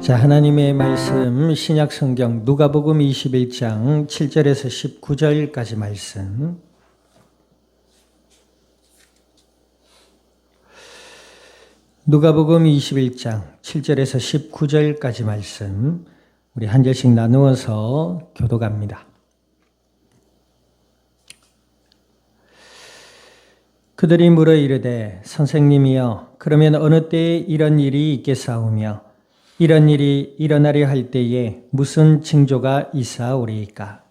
자, 하나님의 말씀 신약 성경 누가복음 21장 7절에서 19절까지 말씀. 누가복음 21장 7절에서 19절까지 말씀. 우리 한 절씩 나누어서 교독합니다. 그들이 물어 이르되 선생님이여 그러면 어느 때에 이런 일이 있겠사오며 이런 일이 일어나려 할 때에 무슨 징조가 있사오리이까?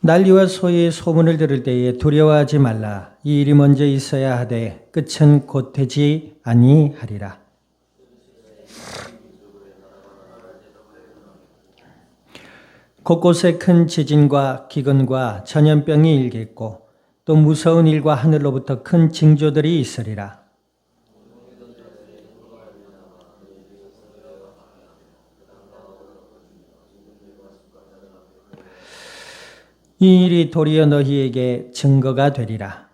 난리와 소의 소문을 들을 때에 두려워하지 말라. 이 일이 먼저 있어야 하되 끝은 곧 되지 아니하리라. 곳곳에 큰 지진과 기근과 전염병이 일겠고 또 무서운 일과 하늘로부터 큰 징조들이 있으리라. 이 일이 도리어 너희에게 증거가 되리라.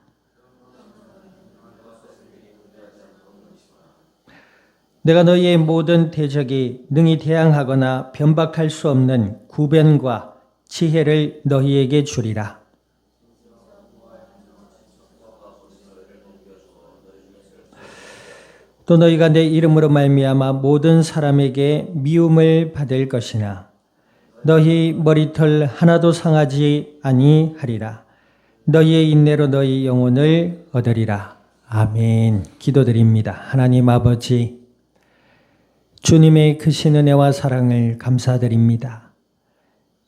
내가 너희의 모든 대적이 능히 대항하거나 변박할 수 없는 구변과 지혜를 너희에게 주리라. 또 너희가 내 이름으로 말미암아 모든 사람에게 미움을 받을 것이나 너희 머리털 하나도 상하지 아니하리라. 너희의 인내로 너희 영혼을 얻으리라. 아멘. 기도드립니다. 하나님 아버지, 주님의 크신 은혜와 사랑을 감사드립니다.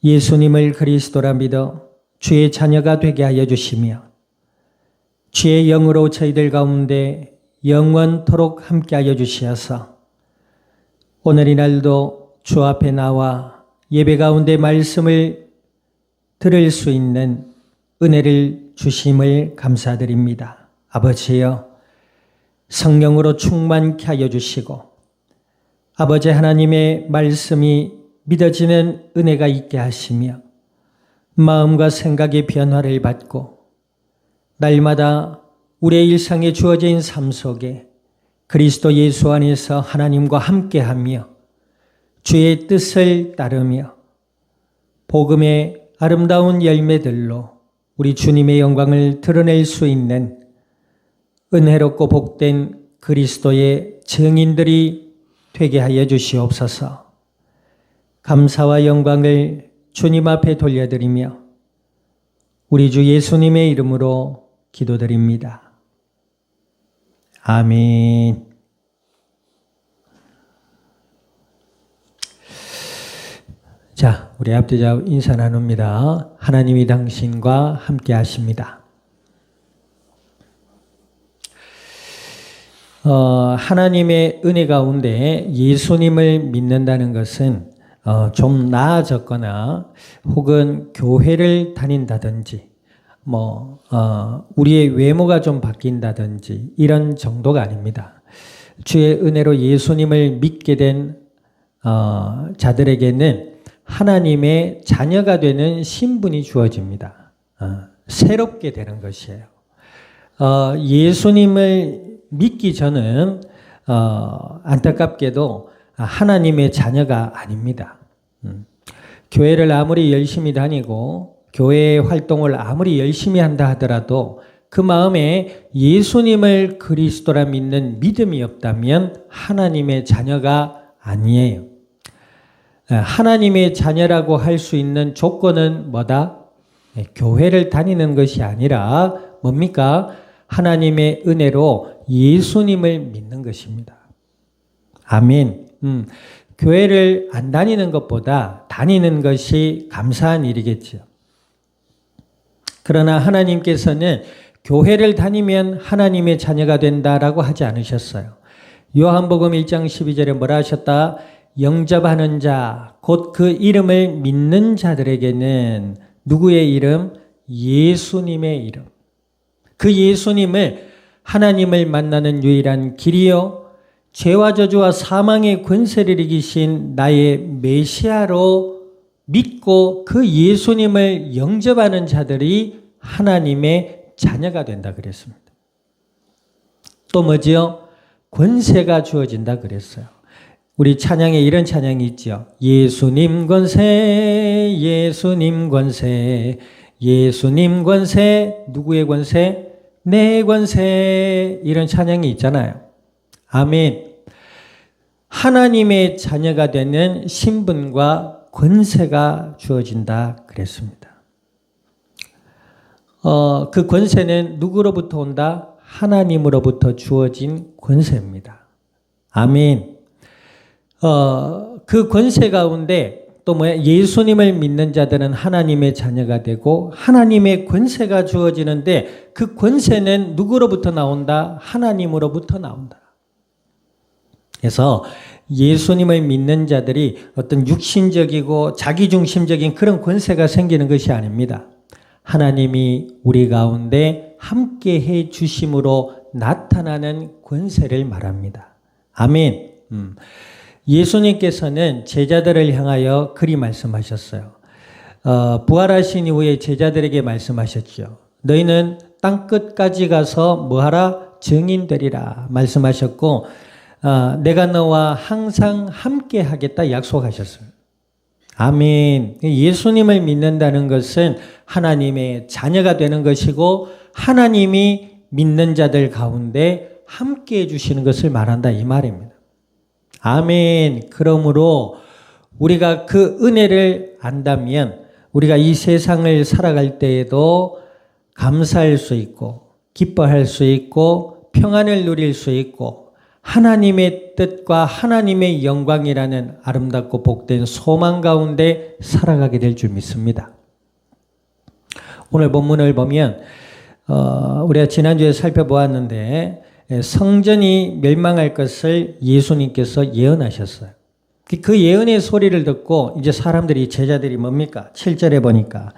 예수님을 그리스도라 믿어 주의 자녀가 되게 하여 주시며 주의 영으로 저희들 가운데 영원토록 함께하여 주시어서 오늘 이 날도 주 앞에 나와 예배 가운데 말씀을 들을 수 있는 은혜를 주심을 감사드립니다. 아버지여, 성령으로 충만케 하여 주시고 아버지 하나님의 말씀이 믿어지는 은혜가 있게 하시며 마음과 생각의 변화를 받고 날마다 우리의 일상에 주어진 삶 속에 그리스도 예수 안에서 하나님과 함께하며 주의 뜻을 따르며 복음의 아름다운 열매들로 우리 주님의 영광을 드러낼 수 있는 은혜롭고 복된 그리스도의 증인들이 되게 하여 주시옵소서. 감사와 영광을 주님 앞에 돌려드리며 우리 주 예수님의 이름으로 기도드립니다. 아멘. 자, 우리 앞뒤자 인사 나눕니다. 하나님이 당신과 함께 하십니다. 하나님의 은혜 가운데 예수님을 믿는다는 것은 좀 나아졌거나 혹은 교회를 다닌다든지 우리의 외모가 좀 바뀐다든지 이런 정도가 아닙니다. 주의 은혜로 예수님을 믿게 된 자들에게는 하나님의 자녀가 되는 신분이 주어집니다. 새롭게 되는 것이에요. 예수님을 믿기 전은 안타깝게도 하나님의 자녀가 아닙니다. 교회를 아무리 열심히 다니고 교회 활동을 아무리 열심히 한다 하더라도 그 마음에 예수님을 그리스도라 믿는 믿음이 없다면 하나님의 자녀가 아니에요. 하나님의 자녀라고 할 수 있는 조건은 뭐다? 교회를 다니는 것이 아니라 뭡니까? 하나님의 은혜로 예수님을 믿는 것입니다. 아멘. 교회를 안 다니는 것보다 다니는 것이 감사한 일이겠죠. 그러나 하나님께서는 교회를 다니면 하나님의 자녀가 된다라고 하지 않으셨어요. 요한복음 1장 12절에 뭐라 하셨다? 영접하는 자, 곧 그 이름을 믿는 자들에게는 누구의 이름? 예수님의 이름. 그 예수님을 하나님을 만나는 유일한 길이요 죄와 저주와 사망의 권세를 이기신 나의 메시아로 믿고 그 예수님을 영접하는 자들이 하나님의 자녀가 된다 그랬습니다. 또 뭐지요? 권세가 주어진다 그랬어요. 우리 찬양에 이런 찬양이 있죠. 예수님 권세, 예수님 권세, 예수님 권세. 누구의 권세? 내 권세. 이런 찬양이 있잖아요. 아멘. 하나님의 자녀가 되는 신분과 권세가 주어진다 그랬습니다. 그 권세는 누구로부터 온다? 하나님으로부터 주어진 권세입니다. 아멘. 그 권세 가운데 또 뭐야? 예수님을 믿는 자들은 하나님의 자녀가 되고 하나님의 권세가 주어지는데 그 권세는 누구로부터 나온다? 하나님으로부터 나온다. 그래서 예수님을 믿는 자들이 어떤 육신적이고 자기중심적인 그런 권세가 생기는 것이 아닙니다. 하나님이 우리 가운데 함께 해 주심으로 나타나는 권세를 말합니다. 아멘. 예수님께서는 제자들을 향하여 그리 말씀하셨어요. 부활하신 이후에 제자들에게 말씀하셨죠. 너희는 땅끝까지 가서 뭐하라? 증인되리라 말씀하셨고 내가 너와 항상 함께 하겠다 약속하셨어요. 아멘. 예수님을 믿는다는 것은 하나님의 자녀가 되는 것이고 하나님이 믿는 자들 가운데 함께 해주시는 것을 말한다 이 말입니다. 아멘. 그러므로 우리가 그 은혜를 안다면 우리가 이 세상을 살아갈 때에도 감사할 수 있고 기뻐할 수 있고 평안을 누릴 수 있고 하나님의 뜻과 하나님의 영광이라는 아름답고 복된 소망 가운데 살아가게 될 줄 믿습니다. 오늘 본문을 보면 우리가 지난주에 살펴보았는데 성전이 멸망할 것을 예수님께서 예언하셨어요. 그 예언의 소리를 듣고 이제 사람들이 제자들이 뭡니까? 7절에 보니까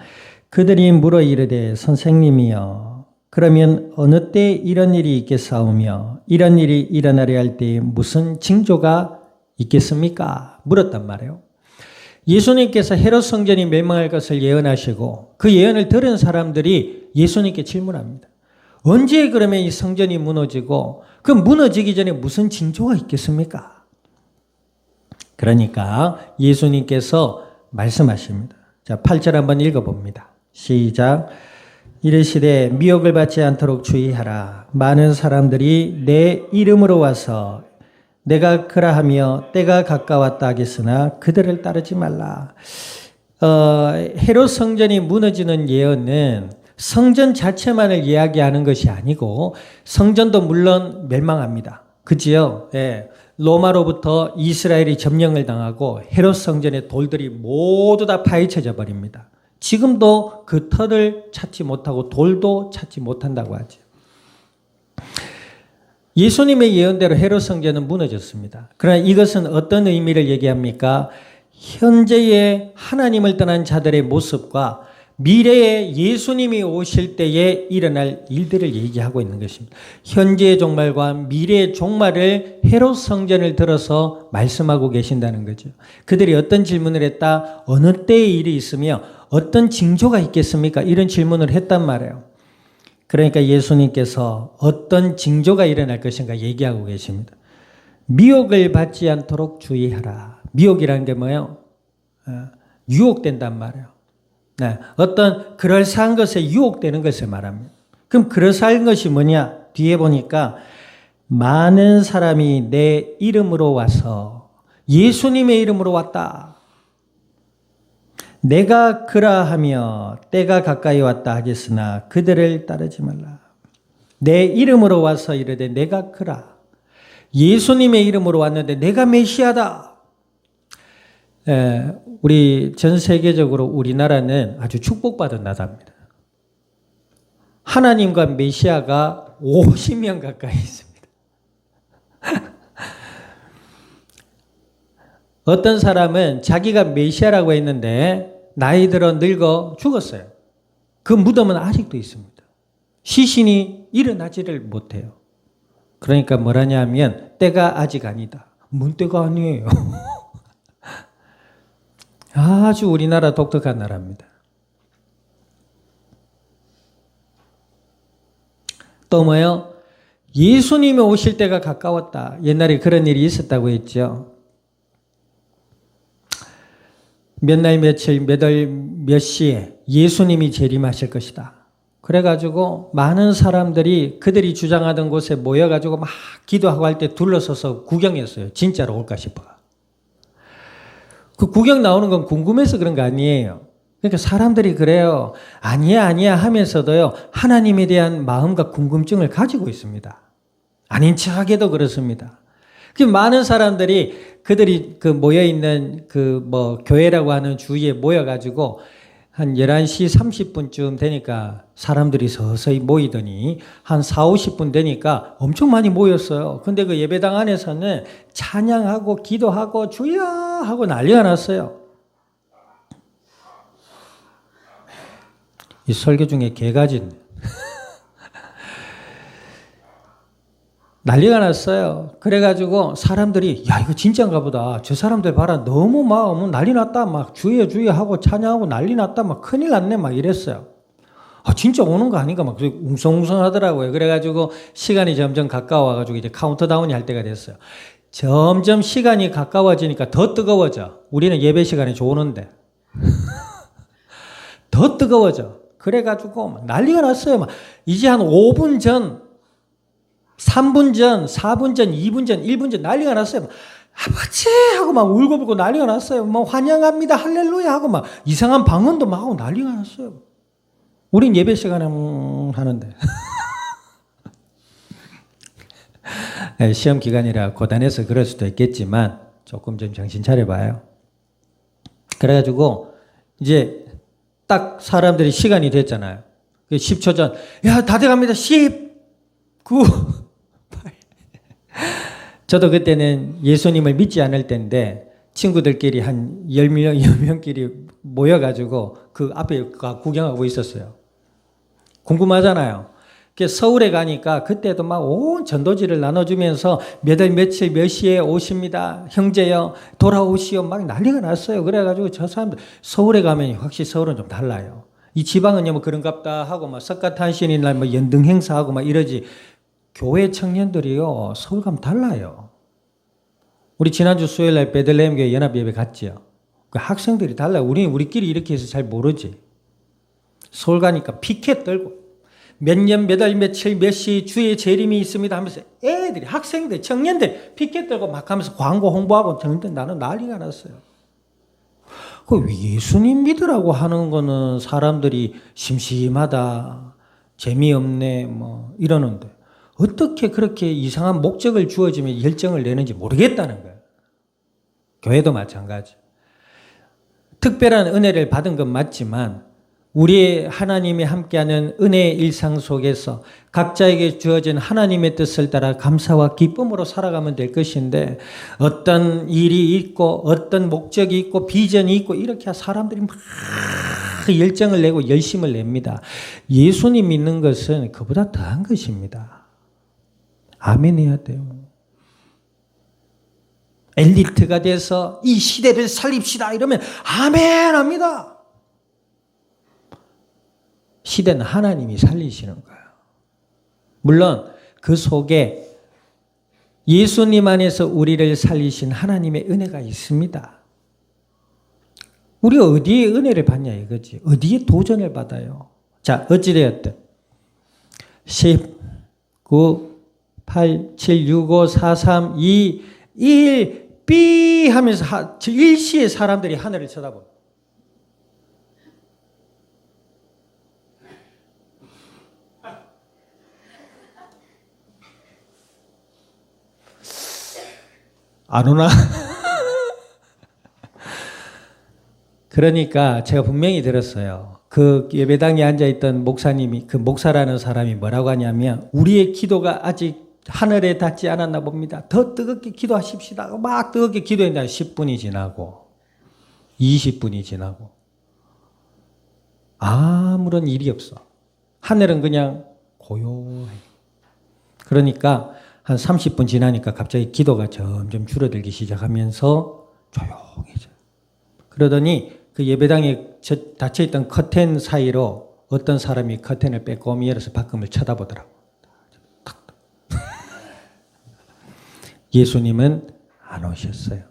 그들이 물어 이르되 선생님이여 그러면 어느 때 이런 일이 있겠사오며 이런 일이 일어나려 할 때에 무슨 징조가 있겠습니까? 물었단 말이에요. 예수님께서 헤롯 성전이 멸망할 것을 예언하시고 그 예언을 들은 사람들이 예수님께 질문합니다. 언제 그러면 이 성전이 무너지고 그 무너지기 전에 무슨 징조가 있겠습니까? 그러니까 예수님께서 말씀하십니다. 자, 8절 한번 읽어봅니다. 시작. 이르시되 미혹을 받지 않도록 주의하라. 많은 사람들이 내 이름으로 와서 내가 그라하며 때가 가까웠다 하겠으나 그들을 따르지 말라. 헤롯 성전이 무너지는 예언은 성전 자체만을 이야기하는 것이 아니고 성전도 물론 멸망합니다. 그지요? 예. 로마로부터 이스라엘이 점령을 당하고 헤롯 성전의 돌들이 모두 다 파헤쳐져 버립니다. 지금도 그 털을 찾지 못하고 돌도 찾지 못한다고 하죠. 예수님의 예언대로 헤롯 성전은 무너졌습니다. 그러나 이것은 어떤 의미를 얘기합니까? 현재의 하나님을 떠난 자들의 모습과 미래에 예수님이 오실 때에 일어날 일들을 얘기하고 있는 것입니다. 현재의 종말과 미래의 종말을 헤롯 성전을 들어서 말씀하고 계신다는 거죠. 그들이 어떤 질문을 했다? 어느 때에 일이 있으며 어떤 징조가 있겠습니까? 이런 질문을 했단 말이에요. 그러니까 예수님께서 어떤 징조가 일어날 것인가 얘기하고 계십니다. 미혹을 받지 않도록 주의하라. 미혹이라는 게 뭐예요? 유혹된단 말이에요. 네, 어떤 그럴싸한 것에 유혹되는 것을 말합니다. 그럼 그럴싸한 것이 뭐냐? 뒤에 보니까 많은 사람이 내 이름으로 와서 예수님의 이름으로 왔다. 내가 그라하며 때가 가까이 왔다 하겠으나 그들을 따르지 말라. 내 이름으로 와서 이르되 내가 그라. 예수님의 이름으로 왔는데 내가 메시아다. 우리 전 세계적으로 우리나라는 아주 축복받은 나라입니다. 하나님과 메시아가 50명 가까이 있습니다. 어떤 사람은 자기가 메시아라고 했는데 나이 들어 늙어 죽었어요. 그 무덤은 아직도 있습니다. 시신이 일어나지를 못해요. 그러니까 뭐라냐 하면 때가 아직 아니다. 뭔 때가 아니에요. 아주 우리나라 독특한 나라입니다. 또 뭐요? 예수님이 오실 때가 가까웠다. 옛날에 그런 일이 있었다고 했죠. 몇 날 며칠 몇 월 몇 시에 예수님이 재림하실 것이다. 그래가지고 많은 사람들이 그들이 주장하던 곳에 모여가지고 막 기도하고 할 때 둘러서서 구경했어요. 진짜로 올까 싶어. 그 구경 나오는 건 궁금해서 그런 거 아니에요. 그러니까 사람들이 그래요. 아니야, 아니야 하면서도요, 하나님에 대한 마음과 궁금증을 가지고 있습니다. 아닌 척하게도 그렇습니다. 그 많은 사람들이 그들이 그 모여있는 교회라고 하는 주위에 모여가지고 한 11시 30분쯤 되니까 사람들이 서서히 모이더니 한 4, 50분 되니까 엄청 많이 모였어요. 근데 그 예배당 안에서는 찬양하고 기도하고 주여 하고 난리가 났어요. 이 설교 중에 개가지 난리가 났어요. 그래가지고 사람들이 야 이거 진짜인가 보다. 저 사람들 봐라 너무 막 난리 났다. 막 주여 주여 하고 찬양하고 난리 났다. 막 큰일 났네 막 이랬어요. 아 진짜 오는 거 아닌가 막 웅성웅성 하더라고요. 그래가지고 시간이 점점 가까워가지고 이제 카운트다운이 할 때가 됐어요. 점점 시간이 가까워지니까 더 뜨거워져. 우리는 예배 시간이 좋은데 더 뜨거워져. 그래가지고 막 난리가 났어요. 막 이제 한 5분 전 3분 전, 4분 전, 2분 전, 1분 전 난리가 났어요. 아버지! 하고 막 울고불고 난리가 났어요. 뭐 환영합니다. 할렐루야! 하고 막 이상한 방언도 막 하고 난리가 났어요. 우린 예배 시간에 하는데. 시험 기간이라 고단해서 그럴 수도 있겠지만 조금 좀 정신 차려봐요. 그래가지고 이제 딱 사람들이 시간이 됐잖아요. 10초 전, 야, 다 돼갑니다. 10, 9, 저도 그때는 예수님을 믿지 않을 때인데 친구들끼리 한 10명, 10명끼리 모여가지고 그 앞에 구경하고 있었어요. 궁금하잖아요. 서울에 가니까 그때도 막 온 전도지를 나눠주면서 몇 월 며칠 몇 시에 오십니다. 형제여 돌아오시오. 막 난리가 났어요. 그래가지고 저 사람들 서울에 가면 확실히 서울은 좀 달라요. 이 지방은요 뭐 그런갑다 하고 막 석가탄신일 날 뭐 연등 행사하고 막 이러지. 교회 청년들이요 서울 가면 달라요. 우리 지난주 수요일 날 베들레헴 교회 연합예배 갔지요. 그 학생들이 달라요. 우리끼리 이렇게 해서 잘 모르지. 서울 가니까 피켓 들고 몇 년 몇 월 며칠 몇 시 주의 재림이 있습니다 하면서 애들이 학생들 청년들 피켓 들고 막 하면서 광고 홍보하고 나는 난리가 났어요. 그 예수님 믿으라고 하는 거는 사람들이 심심하다 재미없네 뭐 이러는데 어떻게 그렇게 이상한 목적을 주어지면 열정을 내는지 모르겠다는 거예요. 교회도 마찬가지. 특별한 은혜를 받은 건 맞지만 우리 하나님이 함께하는 은혜의 일상 속에서 각자에게 주어진 하나님의 뜻을 따라 감사와 기쁨으로 살아가면 될 것인데 어떤 일이 있고 어떤 목적이 있고 비전이 있고 이렇게 사람들이 막 열정을 내고 열심을 냅니다. 예수님 믿는 것은 그보다 더한 것입니다. 아멘 해야 돼요. 엘리트가 돼서 이 시대를 살립시다 이러면 아멘 합니다. 시대는 하나님이 살리시는 거예요. 물론 그 속에 예수님 안에서 우리를 살리신 하나님의 은혜가 있습니다. 우리가 어디에 은혜를 받냐 이거지. 어디에 도전을 받아요. 자, 어찌되었든 10, 9, 8, 7, 6, 5, 4, 3, 2, 1, 삐 하면서 일시에 사람들이 하늘을 쳐다보고 안 오나? 그러니까 제가 분명히 들었어요. 그 예배당에 앉아있던 목사님이 그 목사라는 사람이 뭐라고 하냐면 우리의 기도가 아직 하늘에 닿지 않았나 봅니다. 더 뜨겁게 기도하십시다. 막 뜨겁게 기도했는데 10분이 지나고 20분이 지나고 아무런 일이 없어. 하늘은 그냥 고요해. 그러니까 한 30분 지나니까 갑자기 기도가 점점 줄어들기 시작하면서 조용해져요. 그러더니 그 예배당에 닫혀있던 커튼 사이로 어떤 사람이 커튼을 빼꼼히 열어서 밖을 쳐다보더라고. 예수님은 안 오셨어요.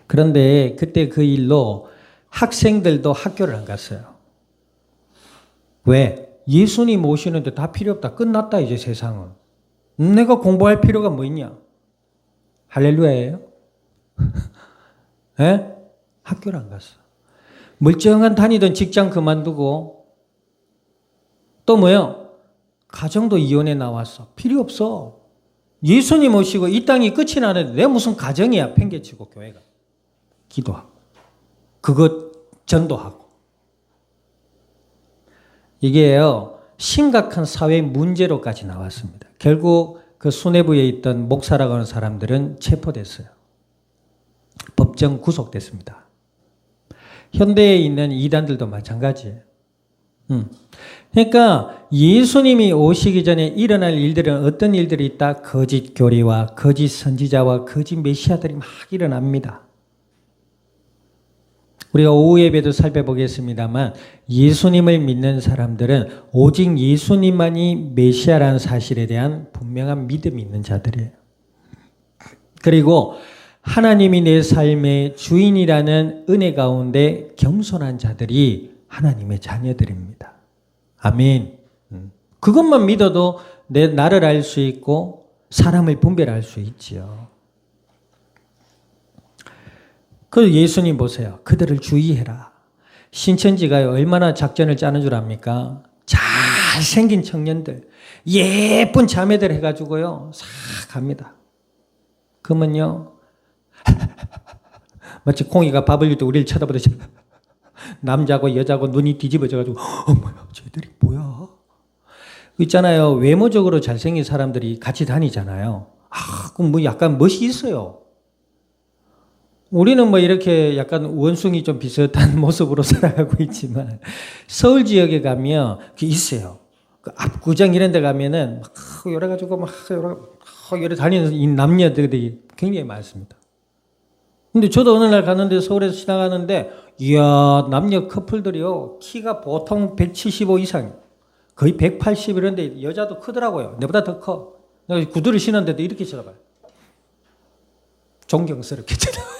그런데 그때 그 일로 학생들도 학교를 안 갔어요. 왜? 예수님 오시는데 다 필요 없다. 끝났다 이제 세상은. 내가 공부할 필요가 뭐 있냐? 할렐루야예요? 예? 학교를 안 갔어. 멀쩡한 다니던 직장 그만두고 또 뭐요? 가정도 이혼해 나왔어. 필요 없어. 예수님 오시고 이 땅이 끝이 나는데 내 무슨 가정이야. 팽개치고 교회가. 기도하고 그것 전도하고 이게요 심각한 사회 문제로까지 나왔습니다. 결국 그 수뇌부에 있던 목사라고 하는 사람들은 체포됐어요. 법정 구속됐습니다. 현대에 있는 이단들도 마찬가지예요. 그러니까 예수님이 오시기 전에 일어날 일들은 어떤 일들이 있다? 거짓 교리와 거짓 선지자와 거짓 메시아들이 막 일어납니다. 우리가 오후 예배도 살펴보겠습니다만 예수님을 믿는 사람들은 오직 예수님만이 메시아라는 사실에 대한 분명한 믿음이 있는 자들이에요. 그리고 하나님이 내 삶의 주인이라는 은혜 가운데 겸손한 자들이 하나님의 자녀들입니다. 아멘. 그것만 믿어도 나를 알 수 있고 사람을 분별할 수 있지요. 그 예수님 보세요. 그들을 주의해라. 신천지가 얼마나 작전을 짜는 줄 압니까? 잘생긴 청년들, 예쁜 자매들 해가지고요. 싹 갑니다. 그러면요. 마치 콩이가 밥을 줄 때 우리를 쳐다보듯이 남자고 여자고 눈이 뒤집어져가지고 뭐야 쟤들이 뭐야. 있잖아요. 외모적으로 잘생긴 사람들이 같이 다니잖아요. 그럼 뭐 약간 멋이 있어요. 우리는 뭐 이렇게 약간 원숭이 좀 비슷한 모습으로 살아가고 있지만 서울 지역에 가면 그게 있어요. 그 압구정 이런 데 가면은 막 여러 가지고 막 여러 다니는 이 남녀들이 굉장히 많습니다. 근데 저도 어느 날 갔는데 서울에서 지나가는데 이야 남녀 커플들이요. 키가 보통 175 이상 거의 180 이런데 여자도 크더라고요. 내보다 더 커. 구두를 신었는데도 이렇게 쳐다봐요. 존경스럽게 쳐다봐요.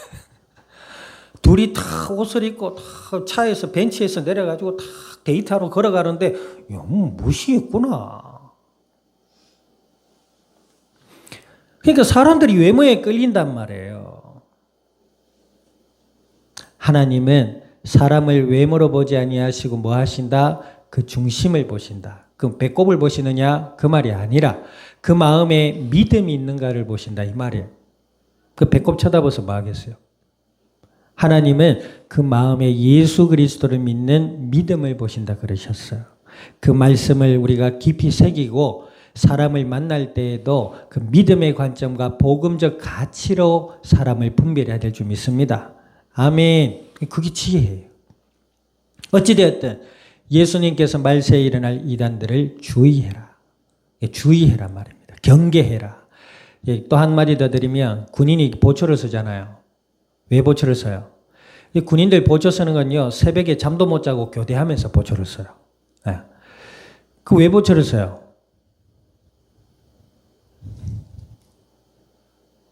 둘이 다 옷을 입고 다 차에서 벤치에서 내려가지고 다 데이트하러 걸어가는데 멋이 있구나. 그러니까 사람들이 외모에 끌린단 말이에요. 하나님은 사람을 외모로 보지 아니하시고 뭐 하신다? 그 중심을 보신다. 그 배꼽을 보시느냐? 그 말이 아니라 그 마음에 믿음이 있는가를 보신다 이 말이에요. 그 배꼽 쳐다봐서 뭐 하겠어요? 하나님은 그 마음에 예수 그리스도를 믿는 믿음을 보신다 그러셨어요. 그 말씀을 우리가 깊이 새기고 사람을 만날 때에도 그 믿음의 관점과 복음적 가치로 사람을 분별해야 될 줄 믿습니다. 아멘. 그게 지혜예요. 어찌되었든 예수님께서 말세에 일어날 이단들을 주의해라. 주의해라 말입니다. 경계해라. 또 한마디 더 드리면 군인이 보초를 쓰잖아요. 왜 보초를 써요? 군인들 보초 쓰는 건요. 새벽에 잠도 못 자고 교대하면서 보초를 써요. 네. 그 왜 보초를 써요?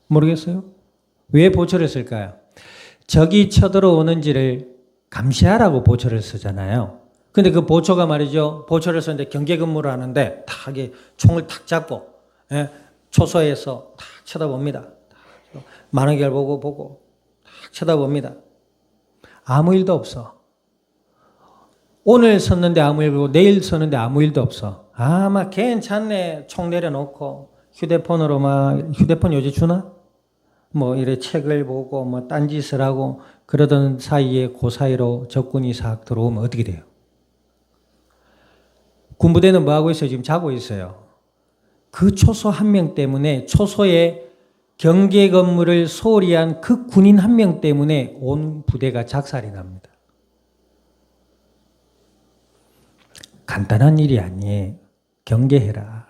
모르겠어요? 왜 보초를 쓸까요? 적이 쳐들어오는지를 감시하라고 보초를 쓰잖아요. 근데 그 보초가 말이죠. 보초를 쓰는데 경계 근무를 하는데 탁 총을 탁 잡고 초소에서 탁 쳐다봅니다. 만원결 보고 탁 쳐다봅니다. 아무 일도 없어. 오늘 섰는데 아무 일도 없고 내일 섰는데 아무 일도 없어. 막 괜찮네. 총 내려놓고 휴대폰으로 휴대폰 요새 주나? 뭐 이래 책을 보고 뭐 딴짓을 하고 그러던 사이에 그 사이로 적군이 싹 들어오면 어떻게 돼요? 군부대는 뭐 하고 있어요? 지금 자고 있어요. 그 초소 한 명 때문에 초소의 경계 건물을 소홀히 한 그 군인 한 명 때문에 온 부대가 작살이 납니다. 간단한 일이 아니에요. 경계해라.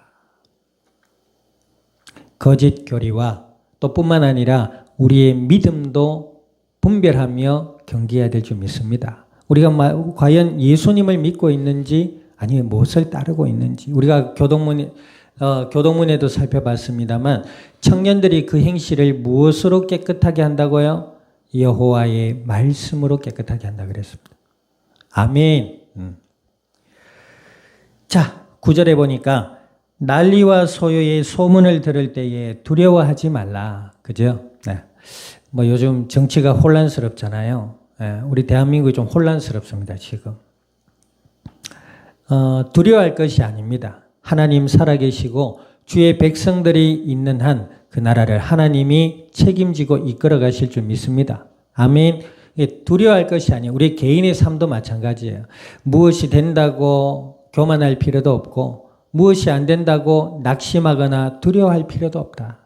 거짓 교리와 또 뿐만 아니라 우리의 믿음도 분별하며 경계해야 될 줄 믿습니다. 우리가 과연 예수님을 믿고 있는지 아니면 무엇을 따르고 있는지 우리가 교동문 교동문에도 살펴봤습니다만 청년들이 그 행실을 무엇으로 깨끗하게 한다고요? 여호와의 말씀으로 깨끗하게 한다 그랬습니다. 아멘. 자, 9절에 보니까 난리와 소요의 소문을 들을 때에 두려워하지 말라. 그죠? 네. 뭐 요즘 정치가 혼란스럽잖아요. 네. 우리 대한민국이 좀 혼란스럽습니다, 지금. 두려워할 것이 아닙니다. 하나님 살아계시고 주의 백성들이 있는 한 그 나라를 하나님이 책임지고 이끌어 가실 줄 믿습니다. 아멘. 두려워할 것이 아니에요. 우리 개인의 삶도 마찬가지예요. 무엇이 된다고 교만할 필요도 없고 무엇이 안 된다고 낙심하거나 두려워할 필요도 없다.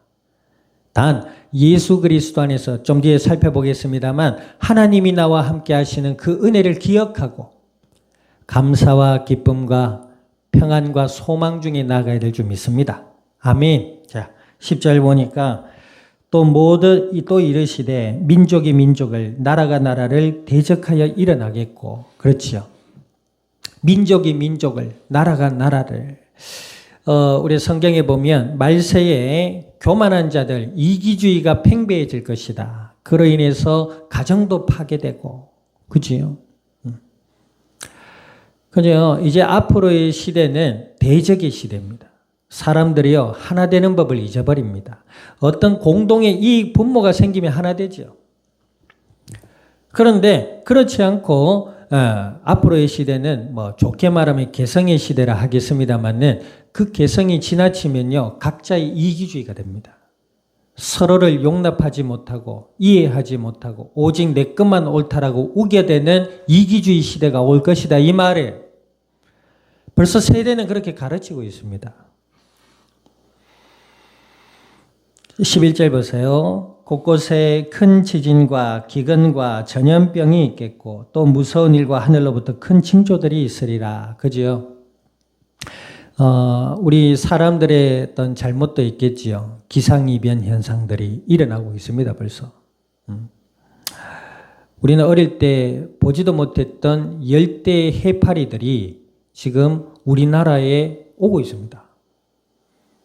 단 예수 그리스도 안에서 좀 뒤에 살펴보겠습니다만 하나님이 나와 함께 하시는 그 은혜를 기억하고 감사와 기쁨과 평안과 소망 중에 나아가야 될 줄 믿습니다. 아멘. 자, 10절 보니까 또 이르시되 민족이 민족을 나라가 나라를 대적하여 일어나겠고 그렇지요. 민족이 민족을 나라가 나라를 우리 성경에 보면 말세에 교만한 자들 이기주의가 팽배해질 것이다. 그로 인해서 가정도 파괴되고 그지요. 그죠. 이제 앞으로의 시대는 대적의 시대입니다. 사람들이요 하나 되는 법을 잊어버립니다. 어떤 공동의 이익 분모가 생기면 하나 되죠. 그런데 그렇지 않고 앞으로의 시대는 뭐 좋게 말하면 개성의 시대라 하겠습니다만은 그 개성이 지나치면요 각자의 이기주의가 됩니다. 서로를 용납하지 못하고 이해하지 못하고 오직 내 것만 옳다라고 우겨대는 이기주의 시대가 올 것이다 이 말이에요. 벌써 세대는 그렇게 가르치고 있습니다. 11절 보세요. 곳곳에 큰 지진과 기근과 전염병이 있겠고 또 무서운 일과 하늘로부터 큰 징조들이 있으리라. 그죠? 우리 사람들의 어떤 잘못도 있겠지요. 기상이변 현상들이 일어나고 있습니다. 벌써. 우리는 어릴 때 보지도 못했던 열대 해파리들이 지금 우리나라에 오고 있습니다.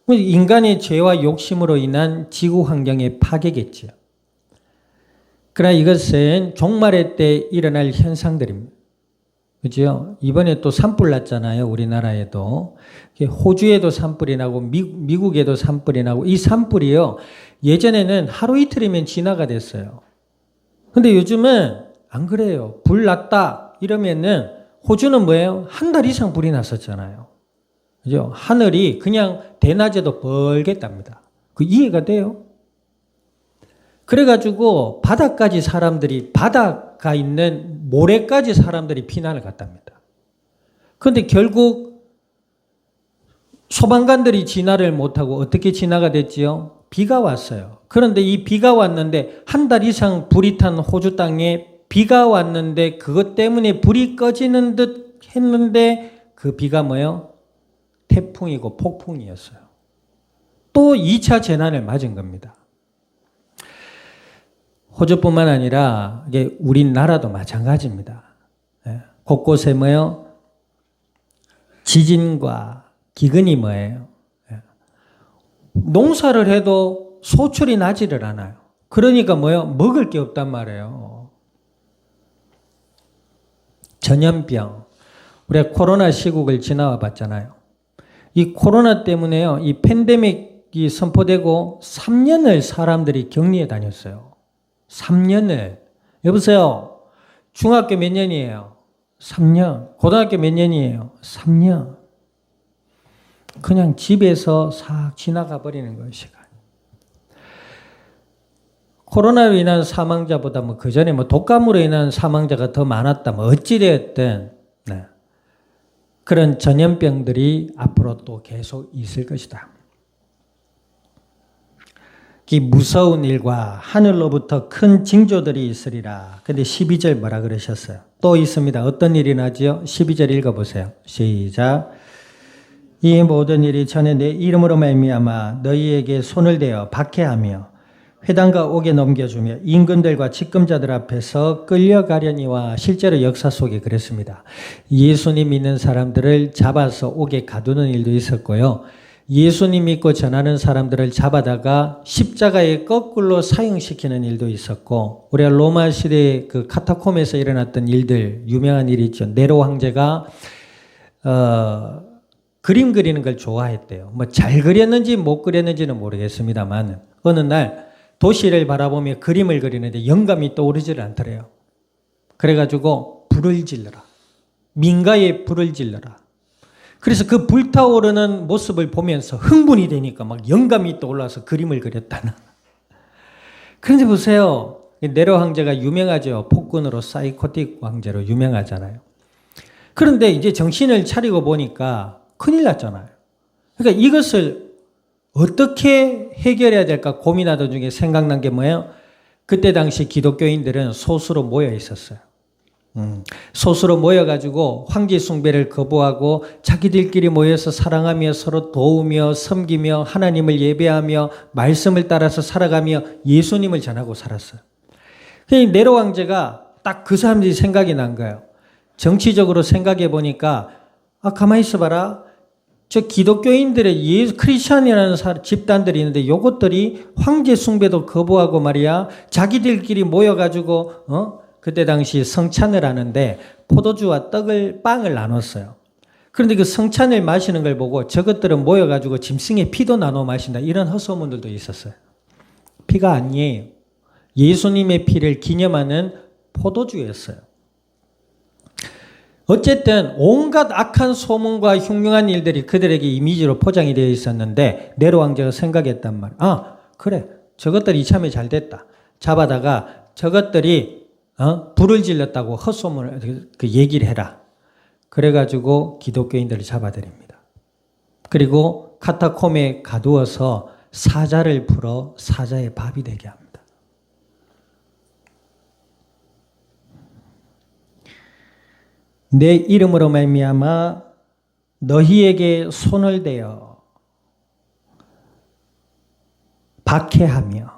인간의 죄와 욕심으로 인한 지구 환경의 파괴겠지요. 그러나 이것은 종말의 때 일어날 현상들입니다. 그죠? 이번에 또 산불 났잖아요. 우리나라에도. 호주에도 산불이 나고 미국에도 산불이 나고 이 산불이요. 예전에는 하루 이틀이면 진화가 됐어요. 근데 요즘은 안 그래요. 불 났다 이러면은 호주는 뭐예요? 한 달 이상 불이 났었잖아요. 그죠? 하늘이 그냥 대낮에도 벌겠답니다. 그 이해가 돼요? 그래가지고 바다까지 사람들이 바다가 있는 모래까지 사람들이 피난을 갔답니다. 그런데 결국 소방관들이 진화를 못하고 어떻게 진화가 됐지요? 비가 왔어요. 그런데 이 비가 왔는데 한 달 이상 불이 탄 호주 땅에 비가 왔는데 그것 때문에 불이 꺼지는 듯 했는데 그 비가 뭐예요? 태풍이고 폭풍이었어요. 또 2차 재난을 맞은 겁니다. 호주뿐만 아니라 이게 우리나라도 마찬가지입니다. 곳곳에 뭐예요? 지진과 기근이 뭐예요? 농사를 해도 소출이 나지를 않아요. 그러니까 뭐예요? 먹을 게 없단 말이에요. 전염병. 우리가 코로나 시국을 지나와 봤잖아요. 이 코로나 때문에요. 이 팬데믹이 선포되고 3년을 사람들이 격리해 다녔어요. 3년을. 여보세요. 중학교 몇 년이에요? 3년. 고등학교 몇 년이에요? 3년. 그냥 집에서 싹 지나가 버리는 거예요, 시간. 코로나로 인한 사망자보다 뭐 그전에 뭐 독감으로 인한 사망자가 더 많았다. 뭐 어찌되었든 네. 그런 전염병들이 앞으로 또 계속 있을 것이다. 이 무서운 일과 하늘로부터 큰 징조들이 있으리라. 근데 12절 뭐라 그러셨어요? 또 있습니다. 어떤 일이 나지요? 12절 읽어보세요. 시작. 이 모든 일이 전에 내 이름으로 말미암아 너희에게 손을 대어 박해하며 회당과 옥에 넘겨주며 임금들과 직금자들 앞에서 끌려가려니와 실제로 역사 속에 그랬습니다. 예수님 믿는 사람들을 잡아서 옥에 가두는 일도 있었고요. 예수님 믿고 전하는 사람들을 잡아다가 십자가에 거꾸로 사형시키는 일도 있었고, 우리가 로마 시대 그 카타콤에서 일어났던 일들, 유명한 일이 있죠. 네로 황제가 그림 그리는 걸 좋아했대요. 뭐 잘 그렸는지 못 그렸는지는 모르겠습니다만 어느 날 도시를 바라보며 그림을 그리는데 영감이 떠오르지를 않더래요. 그래가지고 불을 질러라. 민가에 불을 질러라. 그래서 그 불타오르는 모습을 보면서 흥분이 되니까 막 영감이 떠올라서 그림을 그렸다는. 그런데 보세요. 네로 황제가 유명하죠. 폭군으로 사이코틱 황제로 유명하잖아요. 그런데 이제 정신을 차리고 보니까 큰일 났잖아요. 그러니까 이것을 어떻게 해결해야 될까 고민하던 중에 생각난 게 뭐예요? 그때 당시 기독교인들은 소수로 모여 있었어요. 소수로 모여가지고 황제 숭배를 거부하고 자기들끼리 모여서 사랑하며 서로 도우며 섬기며 하나님을 예배하며 말씀을 따라서 살아가며 예수님을 전하고 살았어요. 네로 황제가 딱 그 사람들이 생각이 난 거예요. 정치적으로 생각해 보니까 가만히 있어봐라. 저 기독교인들의 크리스찬이라는 집단들이 있는데 요것들이 황제 숭배도 거부하고 말이야. 자기들끼리 모여가지고 그때 당시 성찬을 하는데 포도주와 빵을 나눴어요. 그런데 그 성찬을 마시는 걸 보고 저것들은 모여가지고 짐승의 피도 나눠 마신다. 이런 헛소문들도 있었어요. 피가 아니에요. 예수님의 피를 기념하는 포도주였어요. 어쨌든 온갖 악한 소문과 흉흉한 일들이 그들에게 이미지로 포장이 되어 있었는데 네로 왕제가 생각했단 말이야. 그래. 저것들이 이참에 잘 됐다. 잡아다가 저것들이 불을 질렀다고 헛소문을 얘기를 해라. 그래가지고 기독교인들을 잡아들입니다. 그리고 카타콤에 가두어서 사자를 풀어 사자의 밥이 되게 합니다. 내 이름으로 말미암아 너희에게 손을 대어 박해하며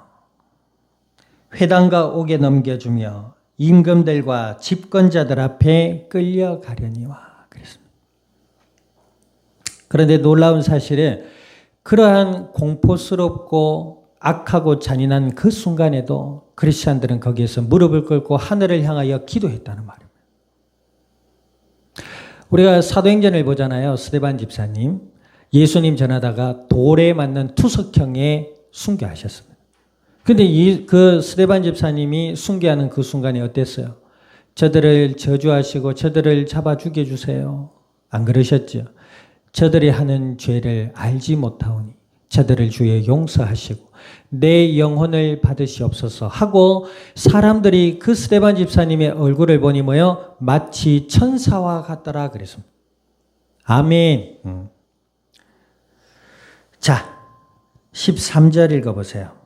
회당과 옥에 넘겨주며 임금들과 집권자들 앞에 끌려가려니와 그랬습니다. 그런데 놀라운 사실은 그러한 공포스럽고 악하고 잔인한 그 순간에도 크리스찬들은 거기에서 무릎을 꿇고 하늘을 향하여 기도했다는 말입니다. 우리가 사도행전을 보잖아요. 스데반 집사님. 예수님 전하다가 돌에 맞는 투석형에 순교하셨습니다. 근데 그 스데반 집사님이 순교하는 그 순간이 어땠어요? 저들을 저주하시고 저들을 잡아 죽여주세요. 안 그러셨죠? 저들이 하는 죄를 알지 못하오니 저들을 주여 용서하시고 내 영혼을 받으시옵소서 하고 사람들이 그 스데반 집사님의 얼굴을 보니 뭐요? 마치 천사와 같더라 그랬습니다. 아멘. 자, 13절 읽어보세요.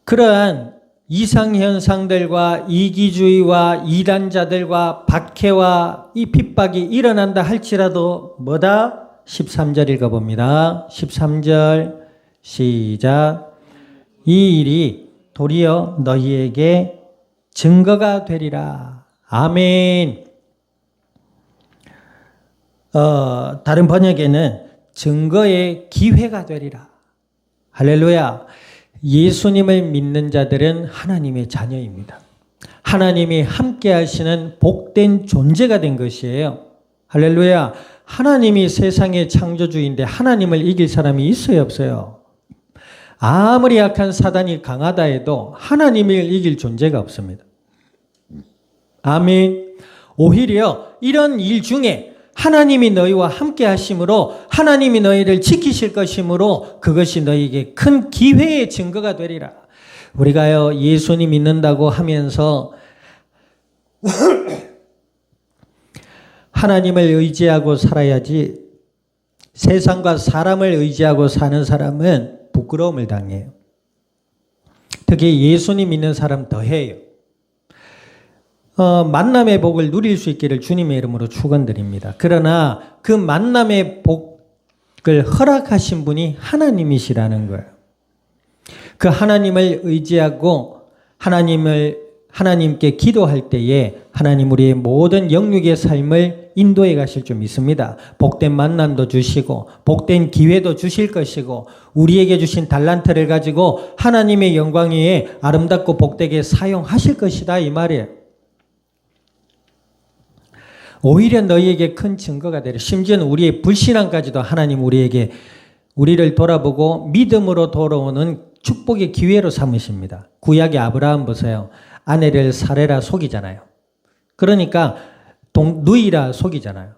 그러한 이상현상들과 이기주의와 이단자들과 박해와 이 핍박이 일어난다 할지라도 뭐다? 13절 읽어봅니다. 13절 시작. 이 일이 도리어 너희에게 증거가 되리라. 아멘. 다른 번역에는 증거의 기회가 되리라. 할렐루야. 예수님을 믿는 자들은 하나님의 자녀입니다. 하나님이 함께 하시는 복된 존재가 된 것이에요. 할렐루야. 하나님이 세상의 창조주인데 하나님을 이길 사람이 있어요, 없어요? 아무리 약한 사단이 강하다 해도 하나님을 이길 존재가 없습니다. 아멘. 오히려 이런 일 중에 하나님이 너희와 함께 하심으로 하나님이 너희를 지키실 것이므로 그것이 너희에게 큰 기회의 증거가 되리라. 우리가요, 예수님 믿는다고 하면서 하나님을 의지하고 살아야지 세상과 사람을 의지하고 사는 사람은 부끄러움을 당해요. 특히 예수님 믿는 사람 더해요. 만남의 복을 누릴 수 있기를 주님의 이름으로 축원드립니다. 그러나 그 만남의 복을 허락하신 분이 하나님이시라는 거예요. 그 하나님을 의지하고 하나님께 기도할 때에 하나님 우리의 모든 영육의 삶을 인도해 가실 줄 믿습니다. 복된 만남도 주시고 복된 기회도 주실 것이고 우리에게 주신 달란트를 가지고 하나님의 영광 위에 아름답고 복되게 사용하실 것이다 이 말이에요. 오히려 너희에게 큰 증거가 되리라. 심지어는 우리의 불신앙까지도 하나님 우리를 돌아보고 믿음으로 돌아오는 축복의 기회로 삼으십니다. 구약의 아브라함 보세요. 아내를 사레라 속이잖아요. 그러니까 누이라 속이잖아요.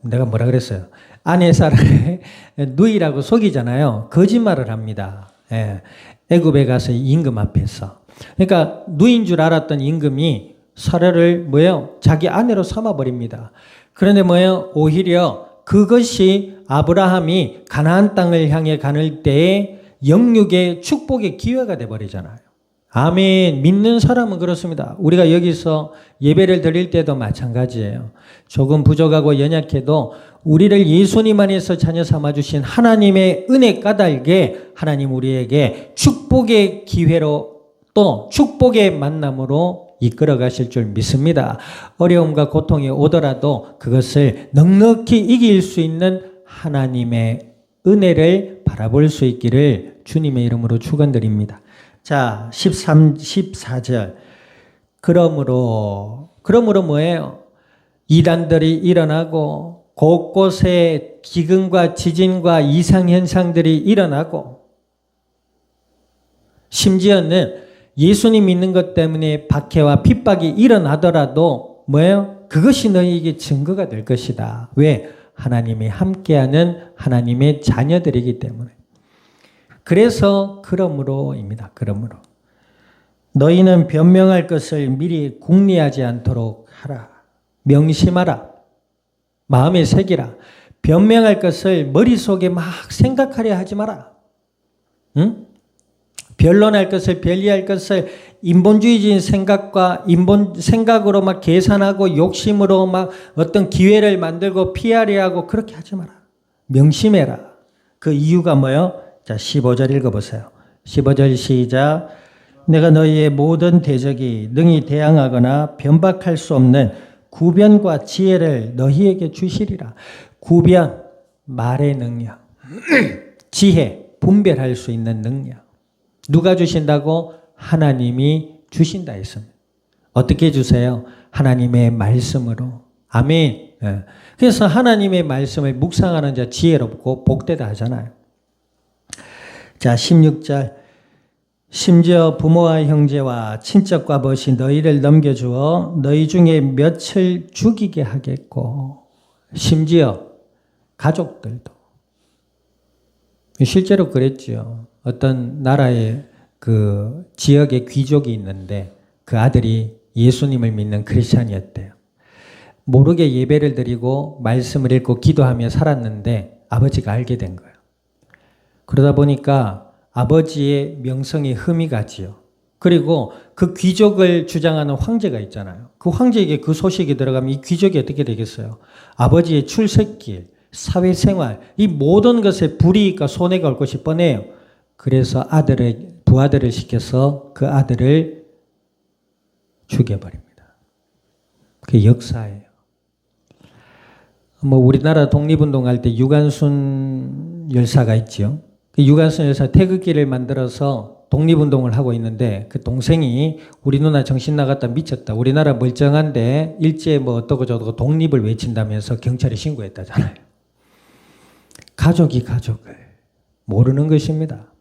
내가 뭐라 그랬어요? 아내 사라를 누이라고 속이잖아요. 거짓말을 합니다. 애굽에 가서 임금 앞에서. 그러니까 누이인 줄 알았던 임금이 사라를 뭐예요? 자기 아내로 삼아버립니다. 그런데 뭐예요? 오히려 그것이 아브라함이 가나안 땅을 향해 가는 때에 영육의 축복의 기회가 돼버리잖아요. 아멘. 믿는 사람은 그렇습니다. 우리가 여기서 예배를 드릴 때도 마찬가지예요. 조금 부족하고 연약해도 우리를 예수님 안에서 자녀 삼아주신 하나님의 은혜 까닭에 하나님 우리에게 축복의 기회로 또 축복의 만남으로 이끌어 가실 줄 믿습니다. 어려움과 고통이 오더라도 그것을 넉넉히 이길 수 있는 하나님의 은혜를 바라볼 수 있기를 주님의 이름으로 축원드립니다. 자, 14절. 그러므로 뭐예요? 이단들이 일어나고 곳곳에 기근과 지진과 이상현상들이 일어나고 심지어는 예수님 믿는 것 때문에 박해와 핍박이 일어나더라도 뭐예요? 그것이 너희에게 증거가 될 것이다. 왜? 하나님이 함께하는 하나님의 자녀들이기 때문에. 그래서 그러므로입니다. 그러므로 너희는 변명할 것을 미리 궁리하지 않도록 하라. 명심하라. 마음에 새기라. 변명할 것을 머릿속에 막 생각하려 하지 마라. 응? 변론할 것을 변리할 것을 인본주의적인 생각으로 막 계산하고 욕심으로 막 어떤 기회를 만들고 피하려 하고 그렇게 하지 마라. 명심해라. 그 이유가 뭐예요? 자, 15절 읽어보세요. 15절 시작. 내가 너희의 모든 대적이 능히 대항하거나 변박할 수 없는 구변과 지혜를 너희에게 주시리라. 구변, 말의 능력. 지혜, 분별할 수 있는 능력. 누가 주신다고? 하나님이 주신다 했습니다. 어떻게 주세요? 하나님의 말씀으로. 아멘. 그래서 하나님의 말씀을 묵상하는 자 지혜롭고 복되다 하잖아요. 자, 16절. 심지어 부모와 형제와 친척과 벗이 너희를 넘겨주어 너희 중에 몇을 죽이게 하겠고 심지어 가족들도. 실제로 그랬죠. 어떤 나라의 그 지역에 귀족이 있는데 그 아들이 예수님을 믿는 크리스찬이었대요. 모르게 예배를 드리고 말씀을 읽고 기도하며 살았는데 아버지가 알게 된 거예요. 그러다 보니까 아버지의 명성이 흠이 가지요. 그리고 그 귀족을 주장하는 황제가 있잖아요. 그 황제에게 그 소식이 들어가면 이 귀족이 어떻게 되겠어요? 아버지의 출세길, 사회생활, 이 모든 것에 불이익과 손해가 올 것이 뻔해요. 그래서 부아들을 시켜서 그 아들을 죽여버립니다. 그게 역사예요. 우리나라 독립운동할 때 유관순 열사가 있죠. 그 유관순 열사 태극기를 만들어서 독립운동을 하고 있는데 그 동생이 우리 누나 정신 나갔다 미쳤다. 우리나라 멀쩡한데 일제 어떠고 저떠고 독립을 외친다면서 경찰에 신고했다잖아요. 가족이 가족을 모르는 것입니다.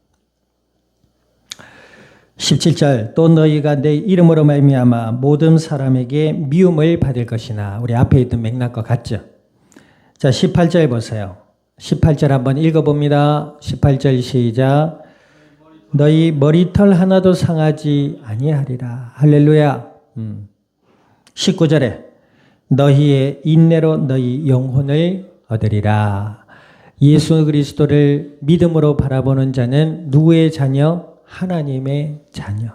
17절. 또 너희가 내 이름으로 말미암아 모든 사람에게 미움을 받을 것이나. 우리 앞에 있던 맥락과 같죠. 자, 18절 보세요. 18절 한번 읽어봅니다. 18절 시작. 너희 머리털 하나도 상하지 아니하리라. 할렐루야. 19절에 너희의 인내로 너희 영혼을 얻으리라. 예수 그리스도를 믿음으로 바라보는 자는 누구의 자녀? 하나님의 자녀.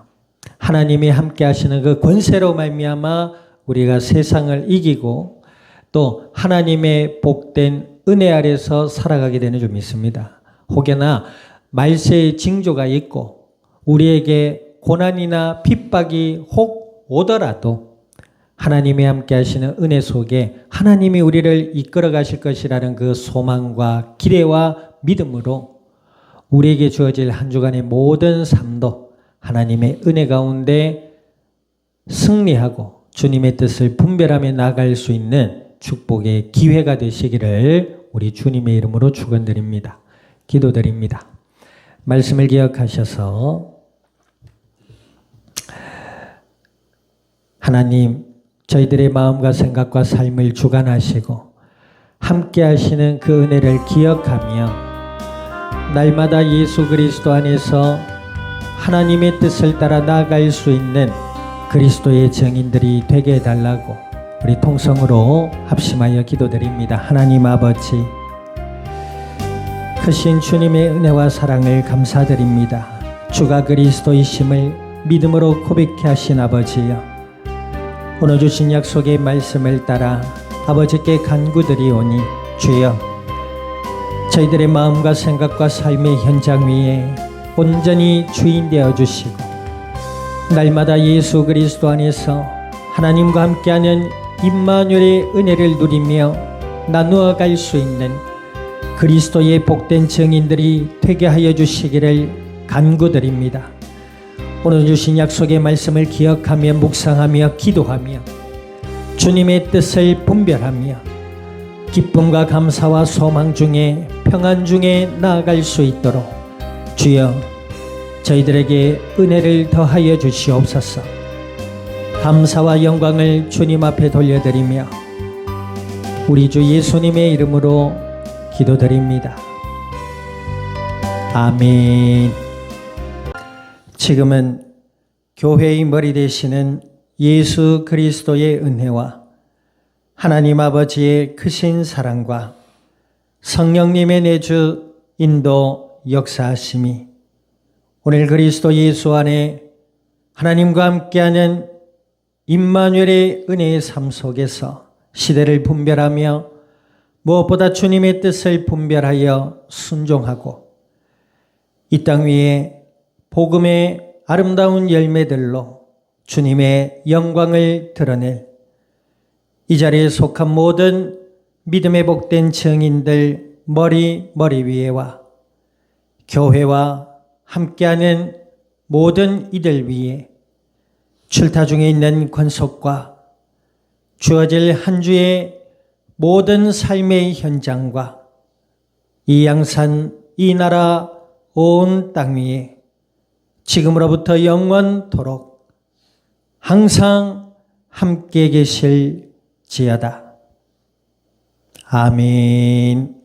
하나님이 함께 하시는 그 권세로 말미암아 우리가 세상을 이기고 또 하나님의 복된 은혜 아래서 살아가게 되는 줄 믿습니다. 혹여나 말세의 징조가 있고 우리에게 고난이나 핍박이 혹 오더라도 하나님이 함께 하시는 은혜 속에 하나님이 우리를 이끌어 가실 것이라는 그 소망과 기대와 믿음으로 우리에게 주어질 한 주간의 모든 삶도 하나님의 은혜 가운데 승리하고 주님의 뜻을 분별하며 나아갈 수 있는 축복의 기회가 되시기를 우리 주님의 이름으로 축원드립니다. 기도드립니다. 말씀을 기억하셔서 하나님, 저희들의 마음과 생각과 삶을 주관하시고 함께 하시는 그 은혜를 기억하며 날마다 예수 그리스도 안에서 하나님의 뜻을 따라 나아갈 수 있는 그리스도의 증인들이 되게 해달라고 우리 통성으로 합심하여 기도드립니다. 하나님 아버지, 크신 주님의 은혜와 사랑을 감사드립니다. 주가 그리스도이심을 믿음으로 고백케 하신 아버지여, 오늘 주신 약속의 말씀을 따라 아버지께 간구드리오니 주여, 저희들의 마음과 생각과 삶의 현장 위에 온전히 주인 되어 주시고 날마다 예수 그리스도 안에서 하나님과 함께하는 임마누엘의 은혜를 누리며 나누어 갈 수 있는 그리스도의 복된 증인들이 되게 하여 주시기를 간구드립니다. 오늘 주신 약속의 말씀을 기억하며 묵상하며 기도하며 주님의 뜻을 분별하며 기쁨과 감사와 소망 중에 평안 중에 나아갈 수 있도록 주여 저희들에게 은혜를 더하여 주시옵소서. 감사와 영광을 주님 앞에 돌려드리며 우리 주 예수님의 이름으로 기도드립니다. 아멘. 지금은 교회의 머리 되시는 예수 그리스도의 은혜와 하나님 아버지의 크신 사랑과 성령님의 내주 인도 역사하심이 오늘 그리스도 예수 안에 하나님과 함께하는 임마누엘의 은혜의 삶 속에서 시대를 분별하며 무엇보다 주님의 뜻을 분별하여 순종하고 이 땅 위에 복음의 아름다운 열매들로 주님의 영광을 드러낼 이 자리에 속한 모든 믿음의 복된 증인들 머리 위에와 교회와 함께하는 모든 이들 위에 출타 중에 있는 권속과 주어질 한 주의 모든 삶의 현장과 이 양산 이 나라 온 땅 위에 지금으로부터 영원토록 항상 함께 계실지어다. 아멘.